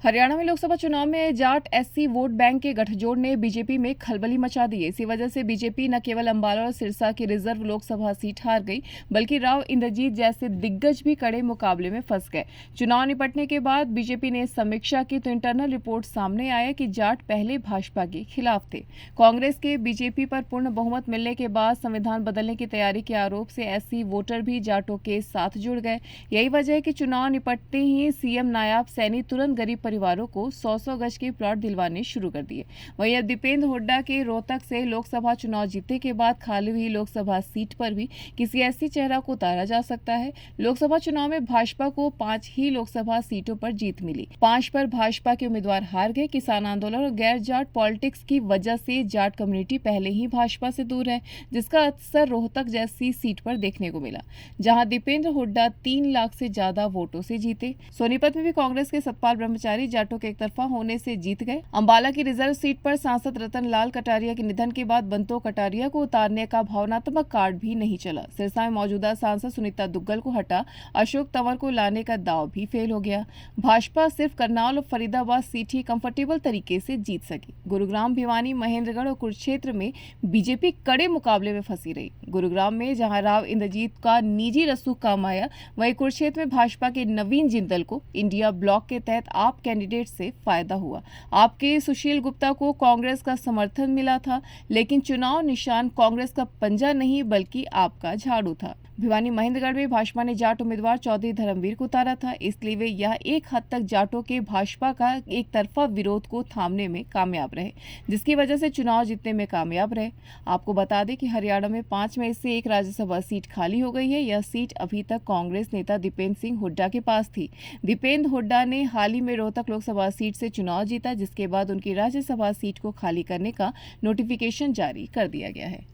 हरियाणा में लोकसभा चुनाव में जाट एससी वोट बैंक के गठजोड़ ने बीजेपी में खलबली मचा दी है। इसी वजह से बीजेपी न केवल अंबाला और सिरसा की रिजर्व लोकसभा सीट हार गई, बल्कि राव इंद्रजीत जैसे दिग्गज भी कड़े मुकाबले में फंस गए। चुनाव निपटने के बाद बीजेपी ने समीक्षा की तो इंटरनल रिपोर्ट सामने आया कि जाट पहले भाजपा के खिलाफ थे। कांग्रेस के बीजेपी पर पूर्ण बहुमत मिलने के बाद संविधान बदलने की तैयारी के आरोप से एससी वोटर भी जाटों के साथ जुड़ गए। यही वजह है कि चुनाव निपटते ही सीएम नायाब सैनी तुरंत गरीब परिवारों को 100-100 गज के प्लॉट दिलवाने शुरू कर दिए। वहीं अब दीपेंद्र हुड्डा के रोहतक से लोकसभा चुनाव जीतने के बाद खाली हुई लोकसभा सीट पर भी किसी ऐसी चेहरा को उतारा जा सकता है। लोकसभा चुनाव में भाजपा को 5 ही लोकसभा सीटों पर जीत मिली। 5 पर भाजपा के उम्मीदवार हार गए। किसान आंदोलन और गैर जाट पॉलिटिक्स की वजह से जाट कम्युनिटी पहले ही भाजपा से दूर है, जिसका असर रोहतक जैसी सीट पर देखने को मिला, जहां दीपेंद्र हुड्डा 3 लाख से ज्यादा वोटों से जीते। सोनीपत में भी कांग्रेस के सतपाल ब्रह्मचारी जाटों के एकतरफा होने से जीत गए। अंबाला की रिजर्व सीट पर सांसद रतन लाल कटारिया के निधन के बाद बंतो कटारिया को उतारने का भावनात्मक कार्ड भी नहीं चला। सिरसा में मौजूदा सांसद सुनीता दुग्गल को हटा अशोक तंवर को लाने का दाव भी फेल हो गया। भाजपा सिर्फ करनाल और फरीदाबाद सीट ही कंफर्टेबल तरीके से जीत सकी। गुरुग्राम, भिवानी, महेंद्रगढ़ और कुरुक्षेत्र में बीजेपी कड़े मुकाबले में फंसी रही। गुरुग्राम में जहां राव इंद्रजीत का निजी रसूख काम आया, वहीं कुरुक्षेत्र में भाजपा के नवीन जिंदल को इंडिया ब्लॉक के तहत आप कैंडिडेट से फायदा हुआ। आपके सुशील गुप्ता को कांग्रेस का समर्थन मिला था, लेकिन चुनाव निशान कांग्रेस का पंजा नहीं बल्कि आपका झाड़ू था। भिवानी महेंद्रगढ़ में भाजपा ने जाट उम्मीदवार चौधरी धर्मवीर को उतारा था, इसलिए वे यह एक हद तक जाटों के भाजपा का एक तरफा विरोध को थामने में कामयाब रहे, जिसकी वजह से चुनाव जीतने में कामयाब रहे। आपको बता दें कि हरियाणा में 5 में से 1 राज्यसभा सीट खाली हो गई है। यह सीट अभी तक कांग्रेस नेता दीपेंद्र सिंह हुड्डा के पास थी। दीपेंद्र हुड्डा ने हाल ही में रोहतक लोकसभा सीट से चुनाव जीता, जिसके बाद उनकी राज्यसभा सीट को खाली करने का नोटिफिकेशन जारी कर दिया गया है।